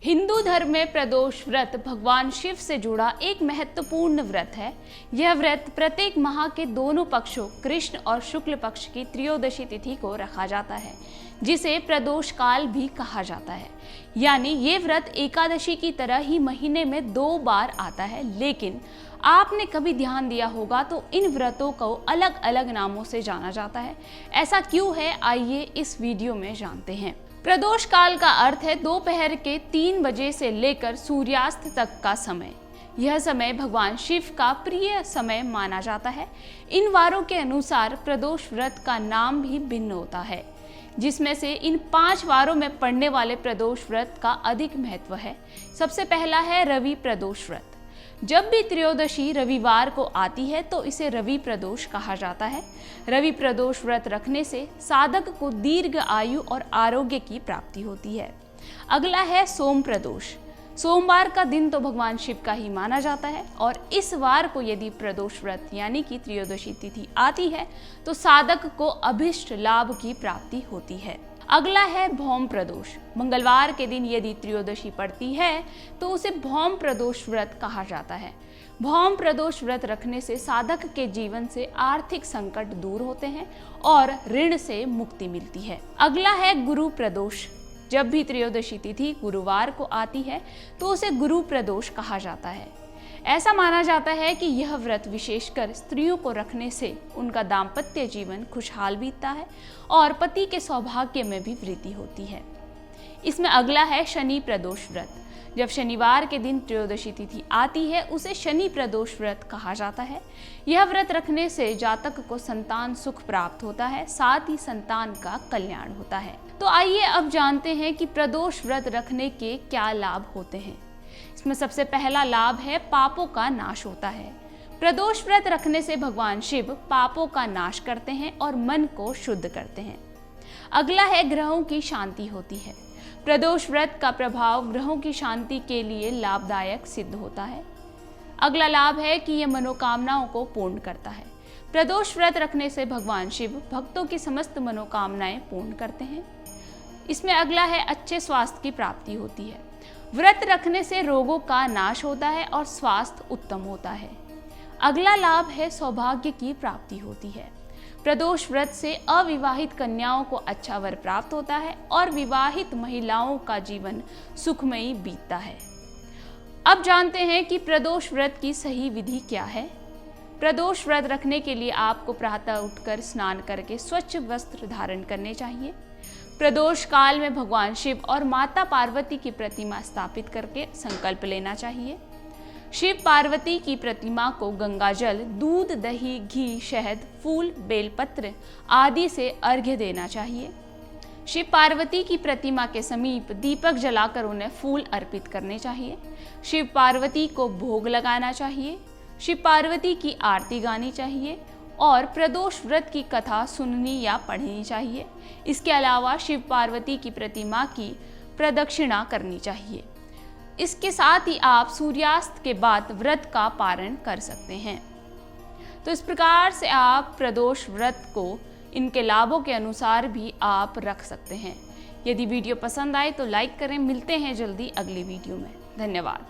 हिंदू धर्म में प्रदोष व्रत भगवान शिव से जुड़ा एक महत्वपूर्ण व्रत है। यह व्रत प्रत्येक माह के दोनों पक्षों कृष्ण और शुक्ल पक्ष की त्रयोदशी तिथि को रखा जाता है, जिसे प्रदोष काल भी कहा जाता है। यानी ये व्रत एकादशी की तरह ही महीने में 2 बार आता है, लेकिन आपने कभी ध्यान दिया होगा तो इन व्रतों को अलग अलग नामों से जाना जाता है। ऐसा क्यों है, आइए इस वीडियो में जानते हैं। प्रदोष काल का अर्थ है दोपहर के 3 बजे से लेकर सूर्यास्त तक का समय। यह समय भगवान शिव का प्रिय समय माना जाता है। इन वारों के अनुसार प्रदोष व्रत का नाम भी भिन्न होता है, जिसमें से इन 5 वारों में पड़ने वाले प्रदोष व्रत का अधिक महत्व है। सबसे पहला है रवि प्रदोष व्रत। जब भी त्रयोदशी रविवार को आती है तो इसे रवि प्रदोष कहा जाता है। रवि प्रदोष व्रत रखने से साधक को दीर्घ आयु और आरोग्य की प्राप्ति होती है। अगला है सोम प्रदोष। सोमवार का दिन तो भगवान शिव का ही माना जाता है और इस वार को यदि प्रदोष व्रत यानी कि त्रयोदशी तिथि आती है तो साधक को अभिष्ट लाभ की प्राप्ति होती है। अगला है भौम प्रदोष। मंगलवार के दिन यदि त्रयोदशी पड़ती है तो उसे भौम प्रदोष व्रत कहा जाता है। भौम प्रदोष व्रत रखने से साधक के जीवन से आर्थिक संकट दूर होते हैं और ऋण से मुक्ति मिलती है। अगला है गुरु प्रदोष। जब भी त्रयोदशी तिथि गुरुवार को आती है तो उसे गुरु प्रदोष कहा जाता है। ऐसा माना जाता है कि यह व्रत विशेषकर स्त्रियों को रखने से उनका दाम्पत्य जीवन खुशहाल बीतता है और पति के सौभाग्य में भी वृद्धि होती है। इसमें अगला है शनि प्रदोष व्रत। जब शनिवार के दिन त्रयोदशी तिथि आती है उसे शनि प्रदोष व्रत कहा जाता है। यह व्रत रखने से जातक को संतान सुख प्राप्त होता है, साथ ही संतान का कल्याण होता है। तो आइए अब जानते हैं कि प्रदोष व्रत रखने के क्या लाभ होते हैं। इसमें सबसे पहला लाभ है पापों का नाश होता है। प्रदोष व्रत रखने से भगवान शिव पापों का नाश करते हैं और मन को शुद्ध करते हैं। अगला है ग्रहों की शांति होती है। प्रदोष व्रत का प्रभाव ग्रहों की शांति के लिए लाभदायक सिद्ध होता है। अगला लाभ है कि यह मनोकामनाओं को पूर्ण करता है। प्रदोष व्रत रखने से भगवान शिव भक्तों की समस्त मनोकामनाएं पूर्ण करते हैं। इसमें अगला है अच्छे स्वास्थ्य की प्राप्ति होती है। व्रत रखने से रोगों का नाश होता है और स्वास्थ्य उत्तम होता है। अगला लाभ है सौभाग्य की प्राप्ति होती है। प्रदोष व्रत से अविवाहित कन्याओं को अच्छा वर प्राप्त होता है और विवाहित महिलाओं का जीवन सुखमयी बीतता है। अब जानते हैं कि प्रदोष व्रत की सही विधि क्या है। प्रदोष व्रत रखने के लिए आपको प्रातः उठकर स्नान करके स्वच्छ वस्त्र धारण करने चाहिए। प्रदोष काल में भगवान शिव और माता पार्वती की प्रतिमा स्थापित करके संकल्प लेना चाहिए। शिव पार्वती की प्रतिमा को गंगा जल, दूध, दही, घी, शहद, फूल, बेलपत्र आदि से अर्घ्य देना चाहिए। शिव पार्वती की प्रतिमा के समीप दीपक जलाकर उन्हें फूल अर्पित करने चाहिए। शिव पार्वती को भोग लगाना चाहिए। शिव पार्वती की आरती गानी चाहिए और प्रदोष व्रत की कथा सुननी या पढ़नी चाहिए। इसके अलावा शिव पार्वती की प्रतिमा की प्रदक्षिणा करनी चाहिए। इसके साथ ही आप सूर्यास्त के बाद व्रत का पारण कर सकते हैं। तो इस प्रकार से आप प्रदोष व्रत को इनके लाभों के अनुसार भी आप रख सकते हैं। यदि वीडियो पसंद आए तो लाइक करें। मिलते हैं जल्दी अगली वीडियो में। धन्यवाद।